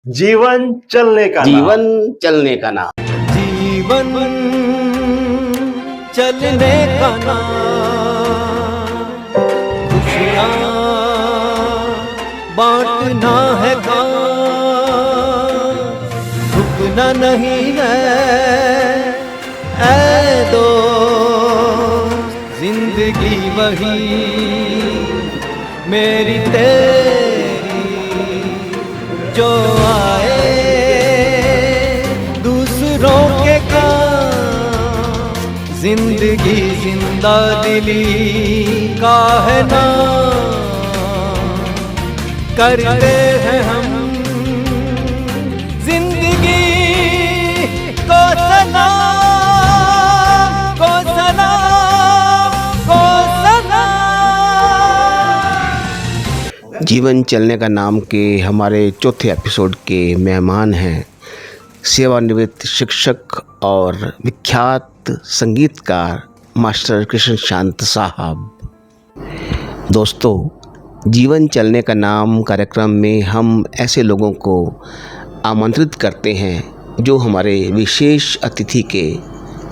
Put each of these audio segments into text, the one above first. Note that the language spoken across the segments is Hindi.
जीवन चलने का नाम। जीवन चलने का नाम। जीवन चलने का नाम, खुशियाँ बांटना है काम, रुकना नहीं है ऐ दोस्त, जिंदगी वही मेरी तेरी जो आए दूसरों के काम, जिंदगी जिंदा दिली का है नाम, करते हैं हम जिंदगी को सलाम, को सलाम, को सलाम। जीवन चलने का नाम के हमारे चौथे एपिसोड के मेहमान हैं सेवानिवृत्त शिक्षक और विख्यात संगीतकार मास्टर कृष्ण शांत साहब। दोस्तों, जीवन चलने का नाम कार्यक्रम में हम ऐसे लोगों को आमंत्रित करते हैं जो हमारे विशेष अतिथि के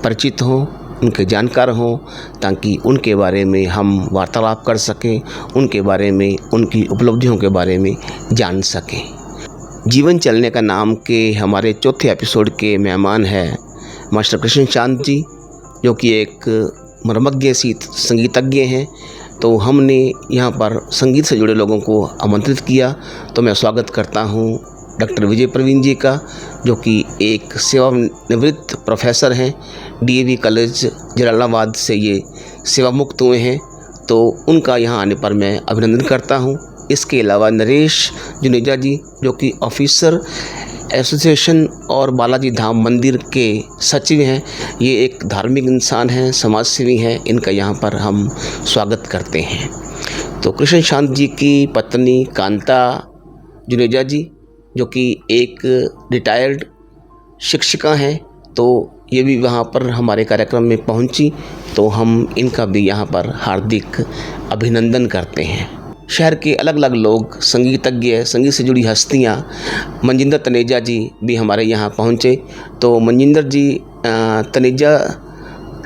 परिचित हों, उनके जानकार हों, ताकि उनके बारे में हम वार्तालाप कर सकें, उनके बारे में, उनकी उपलब्धियों के बारे में जान सकें। जीवन चलने का नाम के हमारे चौथे एपिसोड के मेहमान हैं मास्टर कृष्ण शांत जी, जो कि एक मर्मज्ञ संगीतज्ञ हैं। तो हमने यहाँ पर संगीत से जुड़े लोगों को आमंत्रित किया। तो मैं स्वागत करता हूँ डॉक्टर विजय प्रवीण जी का, जो कि एक सेवानिवृत्त प्रोफेसर हैं। डीएवी कॉलेज जलालाबाद से ये सेवा मुक्त हुए हैं, तो उनका यहाँ आने पर मैं अभिनंदन करता हूँ। इसके अलावा नरेश जुनेजा जी, जो कि ऑफिसर एसोसिएशन और बालाजी धाम मंदिर के सचिव हैं। ये एक धार्मिक इंसान हैं, समाजसेवी हैं। इनका यहाँ पर हम स्वागत करते हैं। तो कृष्ण शांत जी की पत्नी कांता जुनेजा जी, जो कि एक रिटायर्ड शिक्षिका हैं, तो ये भी वहाँ पर हमारे कार्यक्रम में पहुँची। तो हम इनका भी यहाँ पर हार्दिक अभिनंदन करते हैं। शहर के अलग अलग लोग, संगीतज्ञ, संगीत से जुड़ी हस्तियाँ, मनजिंदर तनेजा जी भी हमारे यहाँ पहुँचे। तो मनजिंदर जी तनेजा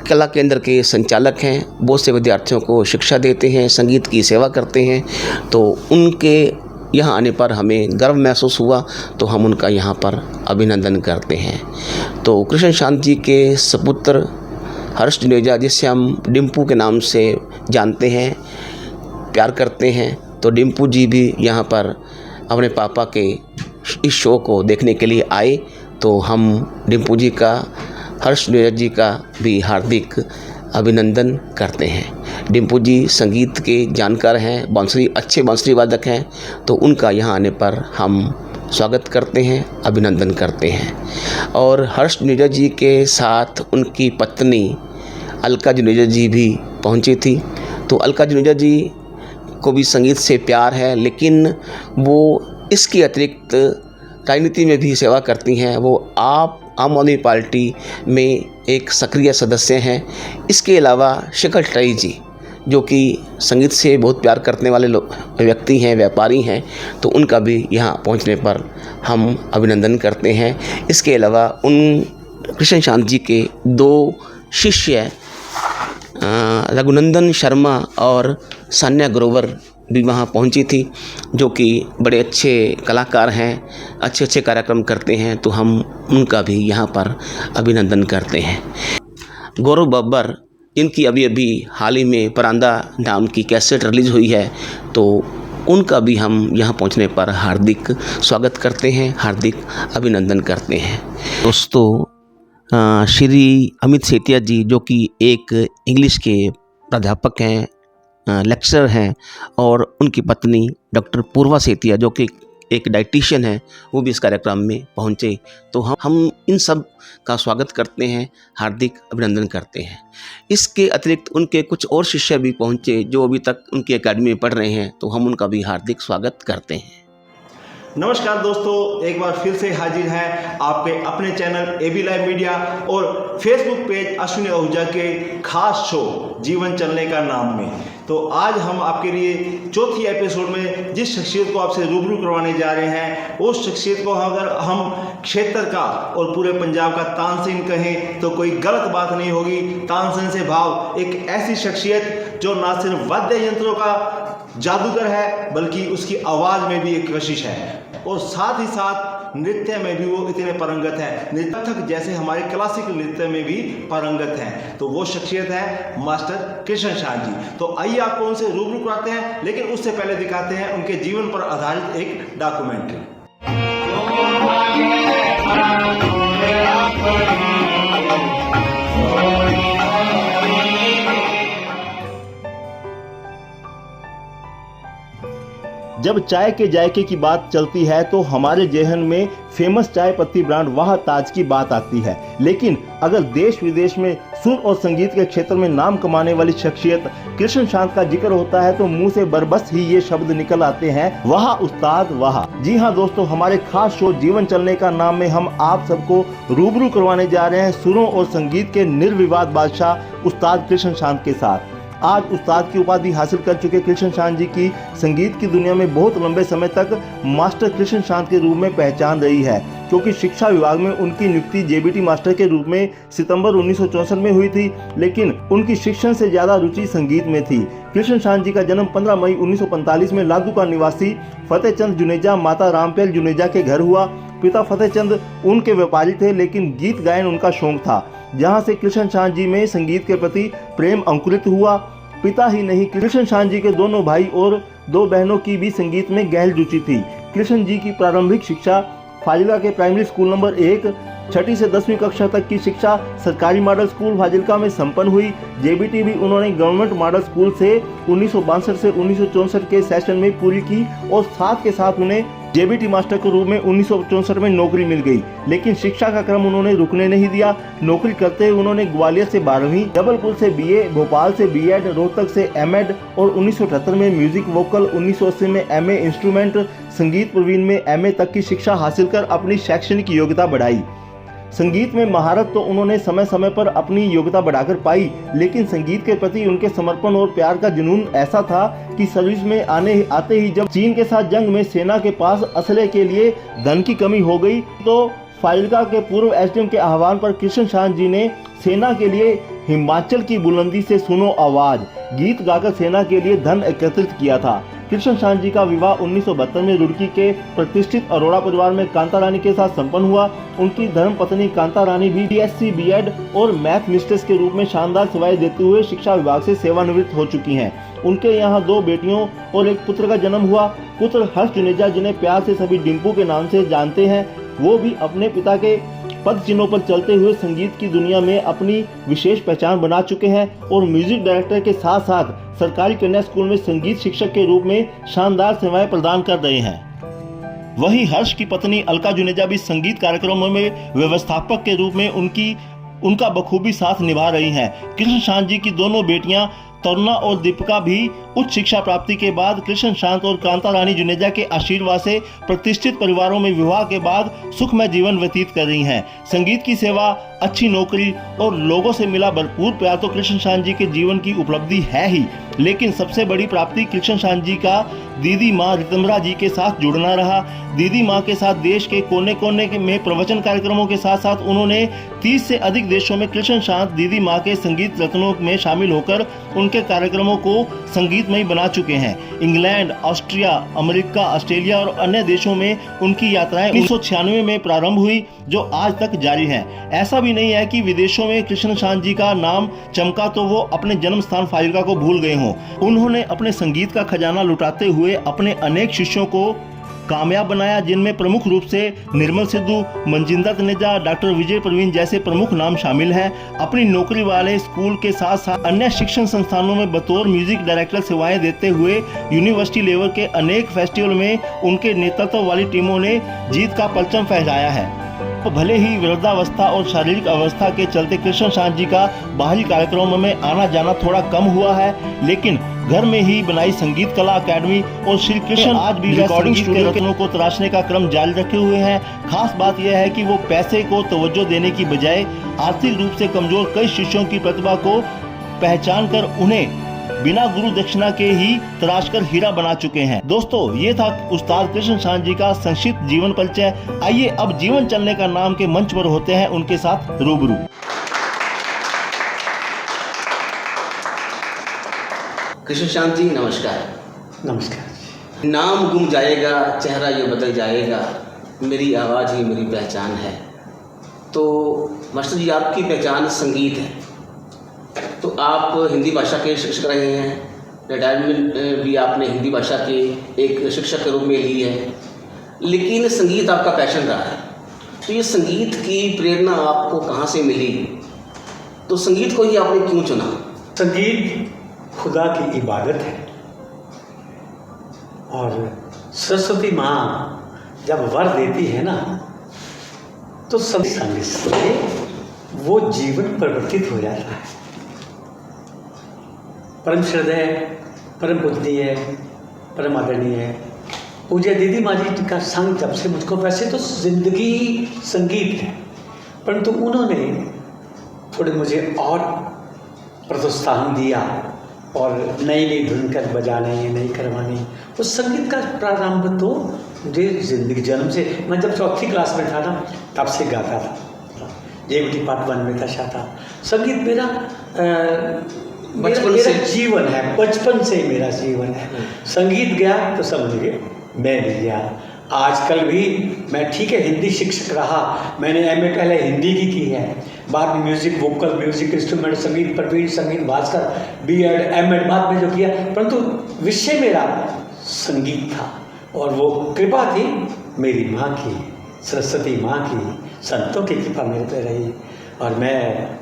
कला केंद्र के संचालक हैं, बहुत से विद्यार्थियों को शिक्षा देते हैं, संगीत की सेवा करते हैं। तो उनके यहाँ आने पर हमें गर्व महसूस हुआ, तो हम उनका यहाँ पर अभिनंदन करते हैं। तो कृष्ण शांत जी के सपुत्र हर्ष जुनेजा, जिसे हम डिम्पू के नाम से जानते हैं, प्यार करते हैं, तो डिम्पू जी भी यहाँ पर अपने पापा के इस शो को देखने के लिए आए। तो हम डिम्पू जी का, हर्ष जुनेजा जी का भी हार्दिक अभिनंदन करते हैं। डिम्पू जी संगीत के जानकार हैं, अच्छे बांसुरी वादक हैं, तो उनका यहाँ आने पर हम स्वागत करते हैं, अभिनंदन करते हैं। और हर्ष जुनेजा जी के साथ उनकी पत्नी अलका जुनेजा जी भी पहुँची थी। तो अलका जुनेजा जी को भी संगीत से प्यार है, लेकिन वो इसके अतिरिक्त राजनीति में भी सेवा करती हैं। वो आम आदमी पार्टी में एक सक्रिय सदस्य हैं। इसके अलावा शिखर टई जी, जो कि संगीत से बहुत प्यार करने वाले व्यक्ति हैं, व्यापारी हैं, तो उनका भी यहाँ पहुँचने पर हम अभिनंदन करते हैं। इसके अलावा उन कृष्ण शांत जी के दो शिष्य रघुनंदन शर्मा और सान्या ग्रोवर भी वहाँ पहुँची थी, जो कि बड़े अच्छे कलाकार हैं, अच्छे कार्यक्रम करते हैं। तो हम उनका भी यहाँ पर अभिनंदन करते हैं। गौरव बब्बर, जिनकी अभी हाल ही में परांदा नाम की कैसेट रिलीज़ हुई है, तो उनका भी हम यहाँ पहुँचने पर हार्दिक स्वागत करते हैं, हार्दिक अभिनंदन करते हैं। दोस्तों, श्री अमित सेतिया जी, जो कि एक इंग्लिश के प्राध्यापक हैं, लेक्चरर हैं, और उनकी पत्नी डॉक्टर पूर्वा सेतिया, जो कि एक डाइटिशियन है, वो भी इस कार्यक्रम में पहुंचे। तो हम इन सब का स्वागत करते हैं, हार्दिक अभिनंदन करते हैं। इसके अतिरिक्त उनके कुछ और शिष्य भी पहुंचे, जो अभी तक उनकी एकेडमी में पढ़ रहे हैं, तो हम उनका भी हार्दिक स्वागत करते हैं। नमस्कार दोस्तों, एक बार फिर से हाजिर है आपके अपने चैनल एबी लाइव मीडिया और फेसबुक पेज अश्विनी आहूजा के खास शो जीवन चलने का नाम में। तो आज हम आपके लिए चौथी एपिसोड में जिस शख्सियत को आपसे रूबरू करवाने जा रहे हैं, उस शख्सियत को अगर हम क्षेत्र का और पूरे पंजाब का तानसेन कहें तो कोई गलत बात नहीं होगी। तानसेन से भाव एक ऐसी शख्सियत जो ना सिर्फ वाद्य यंत्रों का जादूगर है बल्कि उसकी आवाज़ में भी एक कशिश है और साथ ही साथ नृत्य में भी वो इतने पारंगत हैं, नृत्यक जैसे हमारे क्लासिकल नृत्य में भी पारंगत हैं। तो वो शख्सियत है मास्टर कृष्ण शांत जी। तो आइए आपको उनसे रूबरू कराते हैं, लेकिन उससे पहले दिखाते हैं उनके जीवन पर आधारित एक डॉक्यूमेंट्री। जब चाय के जायके की बात चलती है तो हमारे जहन में फेमस चाय पत्ती ब्रांड वाह ताज की बात आती है, लेकिन अगर देश विदेश में सुर और संगीत के क्षेत्र में नाम कमाने वाली शख्सियत कृष्ण शांत का जिक्र होता है तो मुंह से बरबस ही ये शब्द निकल आते हैं, वाह उस्ताद वाह। जी हाँ दोस्तों, हमारे खास शो जीवन चलने का नाम में हम आप सबको रूबरू करवाने जा रहे हैं सुरों और संगीत के निर्विवाद बादशाह उस्ताद कृष्ण शांत के साथ। आज उस्ताद की उपाधि हासिल कर चुके कृष्ण शांत जी की संगीत की दुनिया में बहुत लंबे समय तक मास्टर कृष्ण शांत के रूप में पहचान रही है, क्योंकि शिक्षा विभाग में उनकी नियुक्ति जेबीटी मास्टर के रूप में सितंबर 1964 में हुई थी, लेकिन उनकी शिक्षण से ज्यादा रुचि संगीत में थी। कृष्ण शांत जी का जन्म 15 मई 1945 में लादूका निवासी फतेहचंद जुनेजा माता रामपेल जुनेजा के घर हुआ। पिता फतेहचंद उनके व्यापारी थे, लेकिन गीत गायन उनका शौक था, जहां से कृष्ण शांत जी में संगीत के प्रति प्रेम अंकुरित हुआ। पिता ही नहीं, कृष्ण शांत जी के दोनों भाई और 2 बहनों की भी संगीत में गहरी रुचि थी। कृष्ण जी की प्रारंभिक शिक्षा फाजिल्का के प्राइमरी स्कूल नंबर 1 छठी से 10वीं कक्षा तक की शिक्षा सरकारी मॉडल स्कूल फाजिल्का में संपन्न हुई। जेबीटी भी उन्होंने गवर्नमेंट मॉडल स्कूल से 1962 से 1964 के सेशन में पूरी की और साथ के साथ उन्हें जेबीटी मास्टर के रूप में 1964 में नौकरी मिल गई, लेकिन शिक्षा का क्रम उन्होंने रुकने नहीं दिया। नौकरी करते हुए उन्होंने ग्वालियर से 12वीं, जबलपुर से बीए, भोपाल से बीएड, रोहतक से एमएड और 1978 में म्यूजिक वोकल, 1980 में एमए इंस्ट्रूमेंट, संगीत प्रवीण में एमए तक की शिक्षा हासिल कर अपनी शैक्षणिक योग्यता बढ़ाई। संगीत में महारत तो उन्होंने समय समय पर अपनी योग्यता बढ़ाकर पाई, लेकिन संगीत के प्रति उनके समर्पण और प्यार का जुनून ऐसा था कि सर्विस में आते ही जब चीन के साथ जंग में सेना के पास असले के लिए धन की कमी हो गई तो फाजिल्का के पूर्व एसडीएम के आह्वान पर कृष्ण शांत जी ने सेना के लिए हिमाचल की बुलंदी से सुनो आवाज गीत गाकर सेना के लिए धन एकत्रित किया था। कृष्ण शांत जी का विवाह 1972 में रुड़की के प्रतिष्ठित अरोड़ा परिवार में कांता रानी के साथ संपन्न हुआ। उनकी धर्म पत्नी कांता रानी भी बीएससी बीएड और मैथ मिस्ट्रेस के रूप में शानदार सेवाएं देते हुए शिक्षा विभाग से सेवानिवृत्त हो चुकी हैं। उनके यहाँ 2 बेटियों और एक पुत्र का जन्म हुआ। पुत्र हर्ष जुनेजा, जिन्हें प्यार से सभी डिम्पू के नाम से जानते हैं, वो भी अपने पिता के पद चिन्हों पर चलते हुए संगीत की दुनिया में अपनी विशेष पहचान बना चुके हैं और म्यूजिक डायरेक्टर के साथ साथ सरकारी कन्या स्कूल में संगीत शिक्षक के रूप में शानदार सेवाएं प्रदान कर रहे हैं। वहीं हर्ष की पत्नी अलका जुनेजा भी संगीत कार्यक्रमों में व्यवस्थापक के रूप में उनका बखूबी साथ निभा रही हैं। कृष्ण शांत जी की दोनों बेटियां तरुणा और दीपिका भी उच्च शिक्षा प्राप्ति के बाद कृष्ण शांत और कांता रानी जुनेजा के आशीर्वाद से प्रतिष्ठित परिवारों में विवाह के बाद सुखमय जीवन व्यतीत कर रही हैं। संगीत की सेवा, अच्छी नौकरी और लोगों से मिला भरपूर प्यार तो कृष्ण शांत जी के जीवन की उपलब्धि है ही, लेकिन सबसे बड़ी प्राप्ति कृष्ण शांत जी का दीदी माँ रितम्बरा जी के साथ जुड़ना रहा। दीदी माँ के साथ देश के कोने कोने में प्रवचन कार्यक्रमों के साथ साथ उन्होंने 30 से अधिक देशों में कृष्ण शांत दीदी माँ के संगीत रत्नों में शामिल होकर उनके कार्यक्रमों को संगीतमय बना चुके हैं। इंग्लैंड, ऑस्ट्रिया, अमेरिका, ऑस्ट्रेलिया और अन्य देशों में उनकी यात्राएं 1996 में प्रारंभ हुई, जो आज तक जारी है। ऐसा भी नहीं है कि विदेशों में कृष्ण शांत जी का नाम चमका तो वो अपने जन्म स्थान फाजिल्का को भूल गए हों। उन्होंने अपने संगीत का खजाना लुटाते हुए अपने अनेक शिष्यों को कामयाब बनाया, जिनमें प्रमुख रूप से निर्मल सिद्धू, मंजिंदर तनेजा, डॉक्टर विजय प्रवीण जैसे प्रमुख नाम शामिल हैं। अपनी नौकरी वाले स्कूल के साथ साथ अन्य शिक्षण संस्थानों में बतौर म्यूजिक डायरेक्टर सेवाएं देते हुए यूनिवर्सिटी लेवल के अनेक फेस्टिवल में उनके नेतृत्व वाली टीमों ने जीत का परचम फहराया है। तो भले ही वृद्धावस्था और शारीरिक अवस्था के चलते कृष्ण शांत जी का बाहरी कार्यक्रमों में आना जाना थोड़ा कम हुआ है, लेकिन घर में ही बनाई संगीत कला अकेडमी और श्री कृष्ण आज भी रिकॉर्डिंग स्टूडियो के रत्नों को तराशने का क्रम जारी रखे हुए हैं। खास बात यह है कि वो पैसे को तवज्जो देने की बजाय आर्थिक रूप से कमजोर कई शिष्यों की प्रतिभा को पहचान कर उन्हें बिना गुरु दक्षिणा के ही तराश कर हीरा बना चुके हैं। दोस्तों, ये था उस्ताद कृष्ण शांत जी का संक्षिप्त जीवन परिचय। आइए अब जीवन चलने का नाम के मंच पर होते हैं उनके साथ रूबरू। कृष्ण शांत जी नमस्कार। नमस्कार। नाम गुम जाएगा, चेहरा ये बदल जाएगा, मेरी आवाज़ ही मेरी पहचान है। तो मास्टर जी, आपकी पहचान संगीत है। तो आप हिंदी भाषा के शिक्षक रहे हैं, रिटायरमेंट भी आपने हिंदी भाषा के एक शिक्षक के रूप में ली है, लेकिन संगीत आपका पैशन रहा है। तो ये संगीत की प्रेरणा आपको कहाँ से मिली? तो संगीत को ही आपने क्यों चुना? संगीत खुदा की इबादत है और सरस्वती माँ जब वर देती है ना, तो सब संग से वो जीवन परिवर्तित हो जाता है। परम श्रद्धेय, परम पूजनीय, परम आदरणीय पूज्य दीदी माँ जी का संग जब से मुझको, वैसे तो जिंदगी संगीत है, परंतु उन्होंने थोड़े मुझे और प्रोत्साहन दिया और नई नई धुन कर बजाने, नई करवानी। उस संगीत का प्रारंभ तो मुझे जिंदगी जन्म से, मैं जब चौथी क्लास में था ना, तब से गाता था। JBT पार्ट 1 में था था। संगीत मेरा बचपन से जीवन है, बचपन से मेरा जीवन है। संगीत गया तो समझिए मैं भी गया। आजकल भी मैं, ठीक है, हिंदी शिक्षक रहा, मैंने MA पहले हिंदी की है, बाद में म्यूजिक, वोकल, म्यूजिक इंस्ट्रूमेंट, संगीत प्रवीण, संगीत भास्कर, B.Ed, M.Ed बाद में जो किया, परंतु विषय मेरा संगीत था। और वो कृपा थी मेरी माँ की, सरस्वती माँ की, संतों की कृपा मेरे पे रही और मैं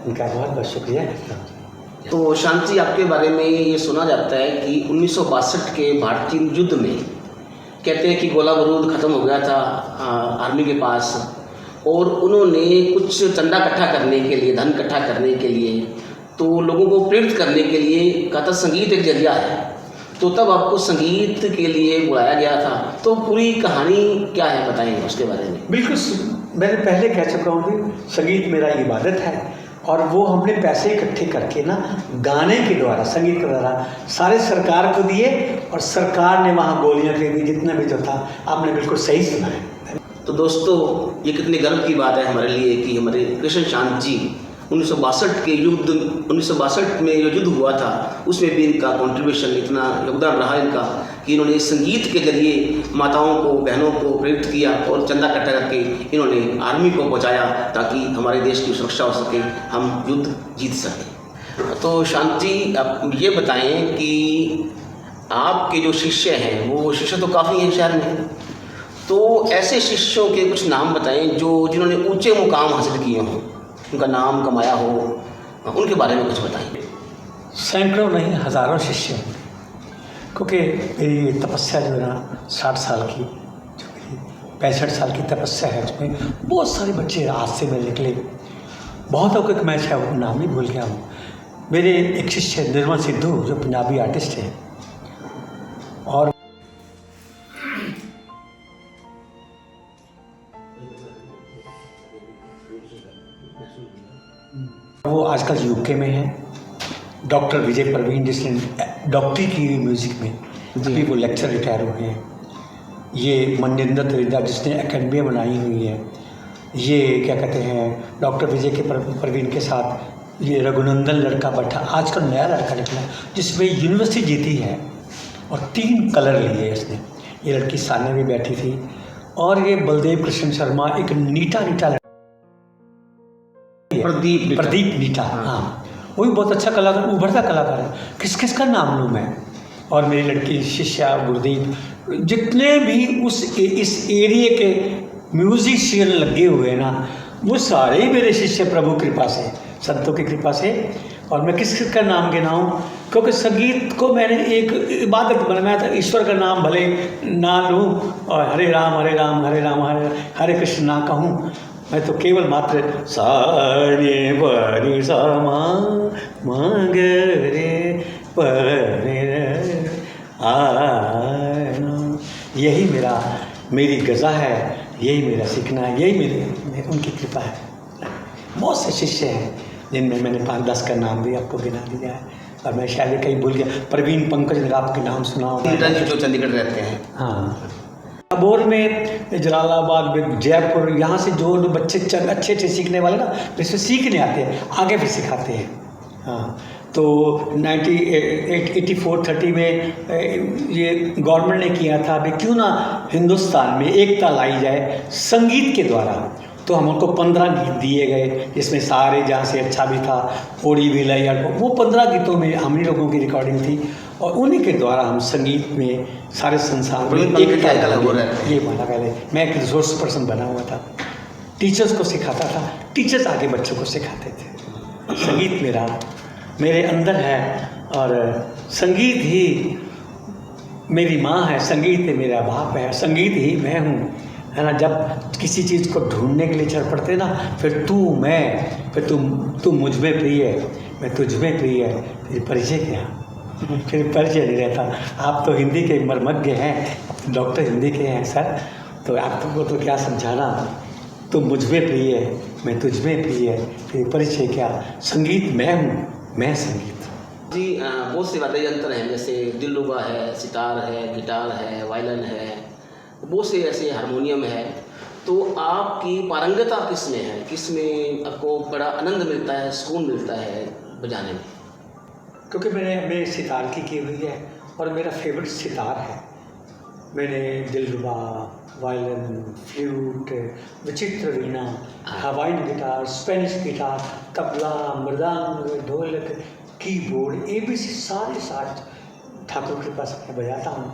उनका बहुत बहुत शुक्रिया करता हूँ। तो शांत जी, आपके बारे में ये सुना जाता है कि 1962 के भारतीय युद्ध में कहते हैं कि गोला बारूद ख़त्म हो गया था आर्मी के पास, और उन्होंने कुछ चंदा इकट्ठा करने के लिए, धन इकट्ठा करने के लिए, तो लोगों को प्रेरित करने के लिए कहा था संगीत एक जरिया है। तो तब आपको संगीत के लिए बुलाया गया था। तो पूरी कहानी क्या है, बताएंगे उसके बारे में? बिल्कुल, मैंने पहले कह चुका हूँ कि संगीत मेरा इबादत है और वो हमने पैसे इकट्ठे करके ना, गाने के द्वारा, संगीत के द्वारा सारे सरकार को दिए और सरकार ने वहाँ गोलियाँ खरीदी, जितना भी जो था। आपने बिल्कुल सही सुना है। तो दोस्तों, ये कितनी गर्व की बात है हमारे लिए कि हमारे कृष्ण शांत जी 1962 के युद्ध, 1962 में जो युद्ध हुआ था उसमें भी इनका कंट्रीब्यूशन, इतना योगदान रहा इनका कि इन्होंने संगीत के जरिए माताओं को, बहनों को प्रेरित किया और चंदा इकट्ठा करके इन्होंने आर्मी को पहुंचाया ताकि हमारे देश की सुरक्षा हो सके, हम युद्ध जीत सकें। तो शांत जी, आप ये बताएं कि आपके जो शिष्य हैं, वो शिष्य तो काफ़ी हैं शहर में, तो ऐसे शिष्यों के कुछ नाम बताएं जो जिन्होंने ऊंचे मुकाम हासिल किए हों, उनका नाम कमाया हो, उनके बारे में कुछ बताएं। सैकड़ों नहीं, हज़ारों शिष्य हैं, क्योंकि मेरी तपस्या जो है ना 60 साल की, जो मेरी 65 साल की तपस्या है, उसमें बहुत सारे बच्चे आज से में निकले। बहुतों को एक मैच है, वो नाम ही भूल गया हूँ। मेरे एक शिष्य निर्मल सिद्धू, जो पंजाबी आर्टिस्ट है, और वो आजकल UK में है। डॉक्टर विजय प्रवीण, जिसने डॉक्टरी की म्यूज़िक में, अभी वो लेक्चर रिटायर हुए हैं। ये मनिंदर त्रिवेदी, जिसने एकेडमी बनाई हुई है। ये क्या कहते हैं, डॉक्टर विजय के प्रवीण के साथ ये रघुनंदन लड़का बैठा, आजकल नया लड़का निकला जिसमें यूनिवर्सिटी जीती है और 3 कलर लिए इसने। ये लड़की सामने भी बैठी थी। और ये बलदेव कृष्ण शर्मा, एक नीटा प्रदीप नीटा, हाँ, वो भी बहुत अच्छा कलाकार, उभरता कलाकार है। किस किस का नाम लूँ मैं? और मेरी लड़की शिष्या गुरदीप, जितने भी इस एरिए के म्यूजिशियन लगे हुए हैं ना, वो सारे ही मेरे शिष्य प्रभु कृपा से, संतों की कृपा से। और मैं किस किस का नाम गिनाऊँ, क्योंकि संगीत को मैंने एक इबादत बनाया था। ईश्वर का नाम भले ना लूँ और हरे राम हरे राम हरे राम हरे कृष्ण ना कहूँ, मैं तो केवल मात्र सारे बड़ी सामा मगरे पर यही मेरी गज़ा है, यही मेरा सीखना है, यही मेरे उनकी कृपा है। बहुत से शिष्य हैं जिनमें मैंने 5-10 का नाम भी आपको गिना दिया है। और मैं शायद कहीं भूल गया, प्रवीण पंकज ने आपके नाम सुना होगा, जो चंडीगढ़ रहते हैं। हाँ, अबोर में, जलालाबाद में, जयपुर, यहाँ से जो बच्चे अच्छे अच्छे सीखने वाले ना, इसमें सीखने आते हैं, आगे भी सिखाते हैं। हाँ, तो 1984-30 में ये गवर्नमेंट ने किया था, अभी क्यों ना हिंदुस्तान में एकता लाई जाए संगीत के द्वारा। तो हम उनको 15 गीत दिए गए, जिसमें सारे जहाँ से अच्छा भी था, होड़ी भी लाई, वो 15 गीतों में हम ही लोगों की रिकॉर्डिंग थी, और उन्हीं के द्वारा हम संगीत में सारे संसार में एकता ये माना पहले। मैं एक रिसोर्स पर्सन बना हुआ था, टीचर्स को सिखाता था, टीचर्स आगे बच्चों को सिखाते थे। संगीत मेरे अंदर है, और संगीत ही मेरी माँ है, संगीत ही मेरा बाप है, संगीत ही मैं हूँ, है ना। जब किसी चीज़ को ढूंढने के लिए चढ़ पड़ते ना, फिर तू मैं, फिर तुम मुझ में प्रिय है, मैं तुझ में प्रिय है, फिर परिचय क्या, फिर परिचय नहीं रहता। आप तो हिंदी के मर्मज्ञ हैं, डॉक्टर हिंदी के हैं सर, तो आपको तो क्या समझाना, तुम मुझ में प्रिय है, मैं तुझ में प्रिय है, फिर परिचय क्या, संगीत मैं हूँ, मैं संगीत। जी, बहुत से वाद्य यंत्र हैं, जैसे दिलरुबा है, सितार है, गिटार है, वायलिन है, बहुत से ऐसे हारमोनियम है। तो आपकी पारंगता किस में है, किस में आपको बड़ा आनंद मिलता है, सुकून मिलता है बजाने में? क्योंकि मैंने सितार की हुई है, और मेरा फेवरेट सितार है। मैंने दिलरुबा, violin, flute, vichitra veena, Hawaiian guitar, Spanish guitar, tabla, mridang, dholak, keyboard, ABC सारे साज ठाकुर कृपा से मैं बजाता हूँ।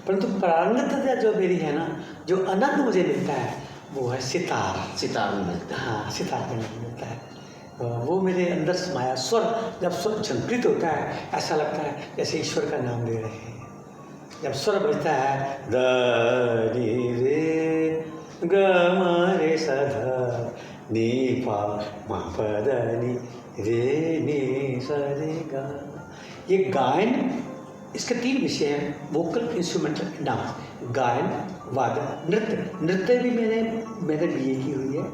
परंतु पारंगतता जो मेरी है ना, जो आनंद मुझे मिलता है, वो है सितार में मिलता है। हाँ, सितार में मिलता है। वो मेरे अंदर समाया स्वर, जब स्वर झंकृत होता है, ऐसा लगता है जैसे ईश्वर का नाम ले रहे हैं। जब स्वर बजता है, द नी रे ग म रे स ध नी पा म प द नी रे नी स रे ग, ये गायन, इसके 3 विषय हैं, वोकल, इंस्ट्रूमेंटल, डांस। गायन, वादन, नृत्य भी मैंने BA की हुई है,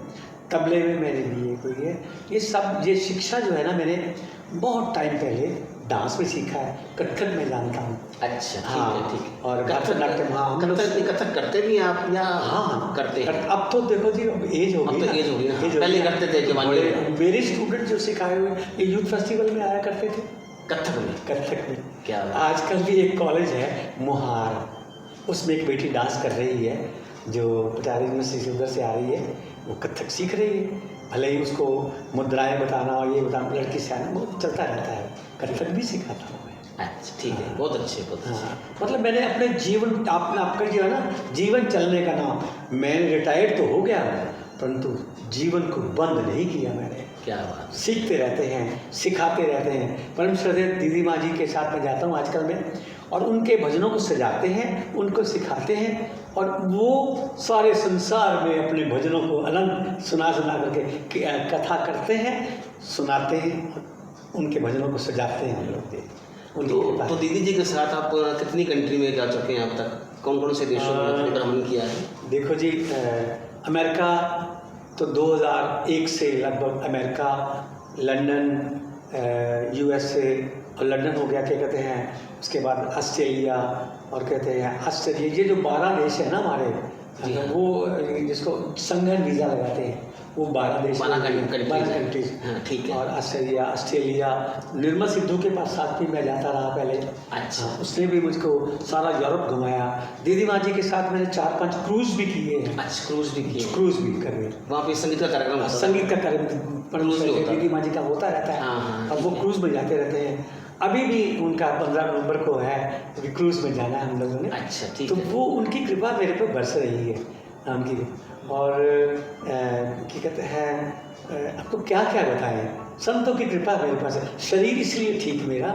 तबले में मैंने BA हुई है। ये शिक्षा जो है ना, मैंने बहुत टाइम पहले डांस में सीखा है, कथक में जानता हूँ। अच्छा, हाँ, ठीक है। और भरतनाट्यम, हाँ, हम लोग कथक करते भी आप या? हाँ, करते हैं। अब तो देखो जी, अब एज हो गई, एज हो गई, पहले करते थे जमाने में। मेरे स्टूडेंट जो सिखाए हुए ये यूथ फेस्टिवल में आया करते थे, कथक में। क्या आजकल भी एक कॉलेज है मोहार, उसमें एक बेटी डांस कर रही है, जो पटियाला यूनिवर्सिटी से उधर से आ रही है, वो कथक सीख रही है। भले ही उसको मुद्राएं बताना और ये बताना, लड़की से आना बहुत चलता रहता है, कथक भी सिखाता हूँ मैं। अच्छा, ठीक है, बहुत अच्छे, बहुत अच्छे। हाँ, मतलब मैंने अपने जीवन, आपका जो है ना, जीवन चलने का नाम, मैंने रिटायर्ड तो हो गया, परंतु जीवन को बंद नहीं किया मैंने। क्या बात। सीखते रहते हैं, सिखाते रहते हैं। परम श्रद्धेय दीदी माँ जी के साथ मैं जाता हूँ आजकल में, और उनके भजनों को सजाते हैं, उनको सिखाते हैं, और वो सारे संसार में अपने भजनों को आनंद सुना करके कथा करते हैं, सुनाते हैं, और उनके भजनों को सजाते हैं हम लोग। तो दीदी जी के साथ आप कितनी कंट्री में जा चुके हैं अब तक? कौन कौन से देशों में भ्रमण किया है? देखो जी, अमेरिका तो 2001 से लगभग, अमेरिका, लंदन, USA, और लंदन हो गया, क्या कहते हैं, उसके बाद ऑस्ट्रेलिया, और कहते हैं ऑस्ट्रेलिया, ये जो 12 देश है ना हमारे, वो जिसको संघन वीज़ा लगाते हैं, वो 12 देश, 12 कंट्रीज, ठीक है। और ऑस्ट्रेलिया, निर्मल सिद्धू के पास साथ भी मैं जाता रहा पहले। अच्छा, उसने भी मुझको सारा यूरोप घुमाया। दीदी माँ जी के साथ मैंने 4-5 क्रूज़ भी किए हैं। अच्छा, क्रूज़ भी कर रहे। वहाँ पे संगीत का कार्यक्रम, संगीत का कार्यक्रम दीदी माँ जी का होता रहता है, और वो क्रूज़ में जाते रहते हैं। अभी भी उनका 15 नवंबर को है, अभी क्रूज़ में जाना है हम लोगों ने। अच्छा, ठीक तो है। वो उनकी कृपा मेरे पे बरस रही है, उनकी। और क्या कहते हैं, आपको क्या क्या बताएं, संतों की कृपा मेरे पास है। शरीर इसलिए ठीक मेरा,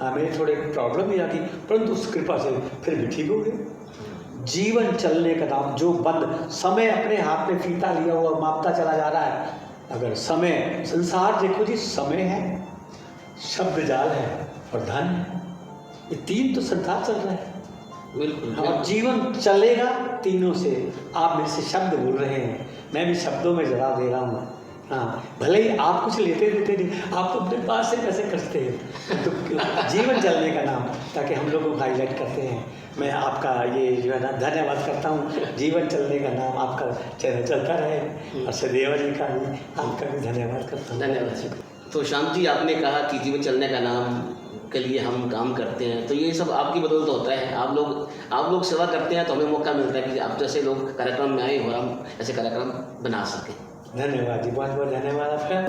मेरे थोड़े प्रॉब्लम भी आती, परंतु उस कृपा से फिर भी ठीक हो गए। जीवन चलने का नाम, जो बंद समय अपने हाथ में फीता लिया हुआ मापता चला जा रहा है, अगर समय, संसार देखो जी, समय है, शब्द जाल है, और धन है, ये 3 तो संसार चल रहा है। बिल्कुल। और जीवन चलेगा तीनों से। आप मेरे से शब्द बोल रहे हैं, मैं भी शब्दों में जवाब दे रहा हूँ हाँ, भले ही आप कुछ लेते देते नहीं, आप तो अपने पास से पैसे खर्चते हैं, तो जीवन चलने का नाम, ताकि हम लोग को हाईलाइट करते हैं। मैं आपका ये जो है ना धन्यवाद करता हूँ, जीवन चलने का नाम आपका चैनल चलता रहे, और सदैव जी का भी आपका भी धन्यवाद करता हूँ। धन्यवाद। तो श्याम जी, आपने कहा कि जीवन चलने का नाम के लिए हम काम करते हैं, तो ये सब आपकी बदौलत होता है। आप लोग सेवा करते हैं तो हमें मौका मिलता है कि आप जैसे लोग कार्यक्रम में आए और हम ऐसे कार्यक्रम बना सकें। धन्यवाद जी, बहुत बहुत धन्यवाद आपका।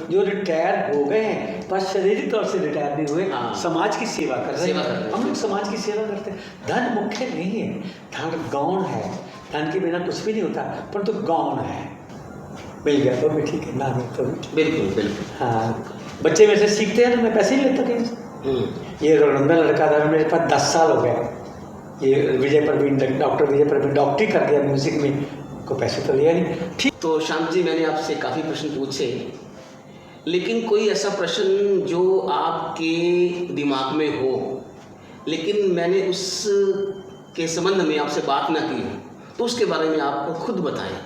जो रिटायर हो गए हैं, पर शारीरिक तौर से रिटायर नहीं हुए, हाँ। समाज की सेवा कर रहे सेवा कर रहे हैं। हैं। हम लोग समाज की सेवा करते हैं। धन मुख्य नहीं है, धन गौण है, धन के बिना कुछ भी नहीं होता, परंतु गौण है। मिल गया तो भी ठीक है, ना मिल तो भी ठीक। बिल्कुल बिल्कुल। हाँ, बच्चे मेरे से सीखते हैं तो मैं पैसे नहीं लेता कहीं से। ये रघुनंदन लड़का था, मेरे पास 10 साल हो गए। ये विजय प्रवीण, डॉक्टर विजय प्रवीण डॉक्टरी कर दिया म्यूजिक में, को पैसे तो लिया नहीं। ठीक। तो श्याम जी, मैंने आपसे काफ़ी प्रश्न पूछे, लेकिन कोई ऐसा प्रश्न जो आपके दिमाग में हो, लेकिन मैंने उस के संबंध में आपसे बात ना की हो, तो उसके बारे में आप खुद बताएं।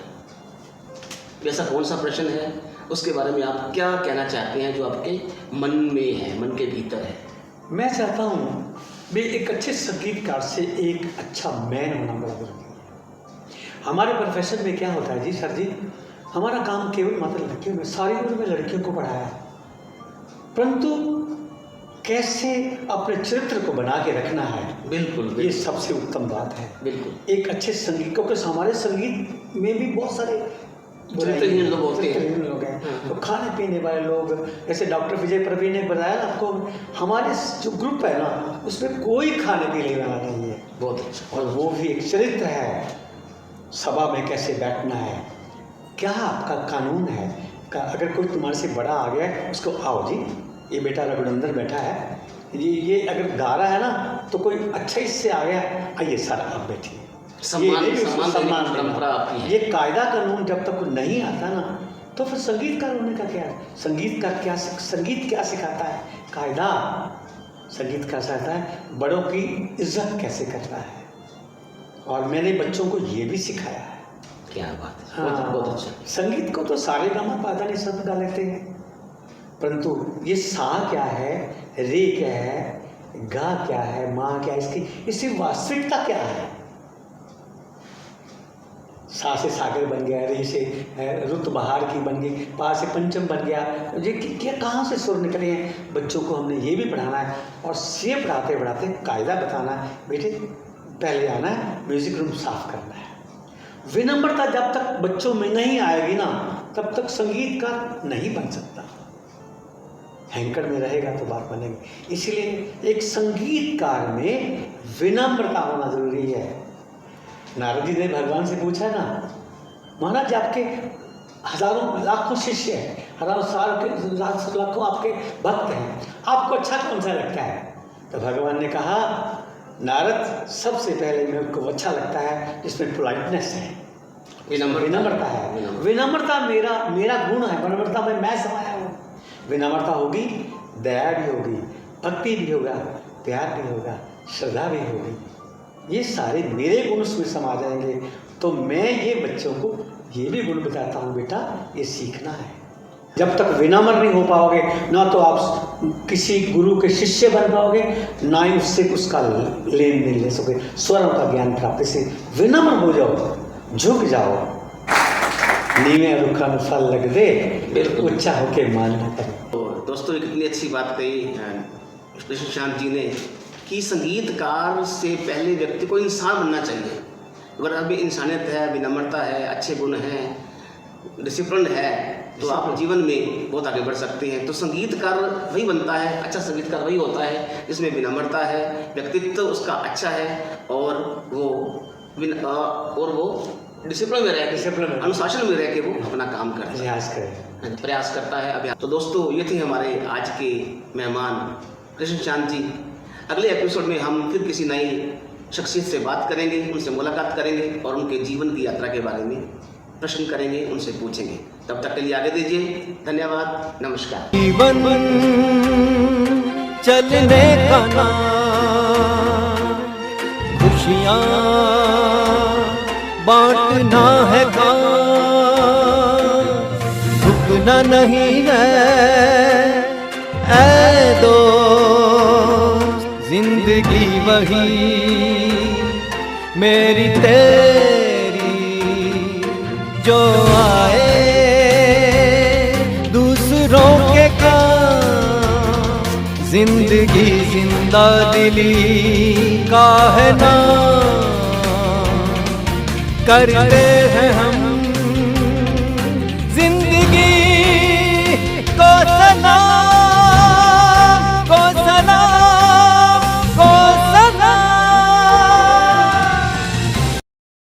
ऐसा कौन सा प्रश्न है, उसके बारे में आप क्या कहना चाहते हैं जो आपके मन में है, मन के भीतर है? मैं चाहता हूँ भी एक अच्छे संगीतकार से एक अच्छा मैन होना बड़ा जरूरी है। हमारे प्रोफेशन में क्या होता है जी सर जी, हमारा काम केवल मात्र लड़कियों में, सारी उम्र में लड़कियों को पढ़ाया है, परंतु कैसे अपने चरित्र को बना के रखना है, बिल्कुल, ये सबसे उत्तम बात है। बिल्कुल। एक अच्छे संगीत, क्योंकि हमारे संगीत में भी बहुत सारे चरित्रहीन लोग होते हैं। चरित्रहीन लोग हैं, तो खाने पीने वाले लोग, जैसे डॉक्टर विजय प्रवीण ने बताया ना आपको, हमारे जो ग्रुप है ना, उसमें कोई खाने पीने वाला नहीं है। बहुत अच्छा। और वो भी एक चरित्र है, सभा में कैसे बैठना है, क्या आपका कानून है, अगर कोई तुम्हारे से बड़ा आ गया है उसको, आओ जी, ये बेटा रघुनंदन बैठा है, ये अगर गा रहा है ना, तो कोई अच्छा इससे आ गया, आइए सर आप बैठिए, सम्मान परंपरा आपकी है। ये कायदा कानून जब तक नहीं आता ना, तो फिर संगीतकार होने का क्या है? संगीत क्या सिखाता है? कायदा। संगीतकार सिखाता है बड़ों की इज्जत कैसे करता है, और मैंने बच्चों को ये भी सिखाया है। क्या बात है। हाँ, बहुत अच्छा। संगीत को तो सारे गामा पादा नहीं सब गा लेते हैं, परंतु ये सा क्या है, रे क्या है, गा क्या है, माँ क्या है, इसकी वास्तविकता क्या है? सा से सागर बन गया, रे से रुत बहार की बन गई, पा से पंचम बन गया, ये क्या कहाँ से सुर निकले हैं? बच्चों को हमने ये भी पढ़ाना है, और ये पढ़ाते पढ़ाते कायदा बताना है, बेटे पहले आना है, म्यूजिक रूम साफ करना है। विनम्रता जब तक बच्चों में नहीं आएगी ना, तब तक संगीतकार नहीं बन सकता। हैंकर में रहेगा तो बात बनेगी। इसलिए एक संगीतकार में विनम्रता होना जरूरी है। नारद जी ने भगवान से पूछा ना, महाराज आपके हजारों लाखों शिष्य हैं, हजारों लाखों आपके भक्त हैं, आपको अच्छा कौन सा लगता है? तो भगवान ने कहा, नारद सबसे पहले मेरे को अच्छा लगता है जिसमें पोलाइटनेस है, विनम्रता है। विनम्रता मेरा गुण है, विनम्रता में मैं समाया हूँ। विनम्रता होगी, दया भी होगी, भक्ति भी होगा, प्यार भी होगा, श्रद्धा भी होगी, ये सारे मेरे गुण उसमें समा जाएंगे। तो मैं ये बच्चों को ये भी गुण बताता हूँ, बेटा ये सीखना है। जब तक विनम्र नहीं हो पाओगे, ना तो आप किसी गुरु के शिष्य बन पाओगे, ना ही उससे उसका लेन देन ले सकोगे। स्वरों का ज्ञान प्राप्ति से विनम्र हो जाओ, झुक जाओ, नीवे रुखा में फल लग दे, उच्चा होके मानना करे। तो दोस्तों, कितनी अच्छी बात कही कृष्ण शांत जी ने कि संगीतकार से पहले व्यक्ति को इंसान बनना चाहिए। अगर अभी इंसानियत है, विनम्रता है, अच्छे गुण हैं, डिसिप्लिन है, तो आप जीवन में बहुत आगे बढ़ सकते हैं। तो संगीतकार वही बनता है, अच्छा संगीतकार वही होता है जिसमें विनम्रता है, व्यक्तित्व उसका अच्छा है, और वो डिसिप्लिन में रह, अनुशासन में रह के वो अपना काम प्रयास करता है अभ्यास। तो दोस्तों, ये थे हमारे आज के मेहमान कृष्ण शांत जी। अगले एपिसोड में हम फिर किसी नई शख्सियत से बात करेंगे, उनसे मुलाकात करेंगे और उनके जीवन की यात्रा के बारे में प्रश्न करेंगे, उनसे पूछेंगे। तब तक के लिए आगे दीजिए। धन्यवाद, नमस्कार। जीवन चलने का नाम, खुशियाँ बांटना है काम, अपना नहीं है ऐ दोस्त, जिंदगी वही मेरी तेरी जो आए दूसरों के काम, जिंदगी जिंदा दिली का है नाम, करते हैं हम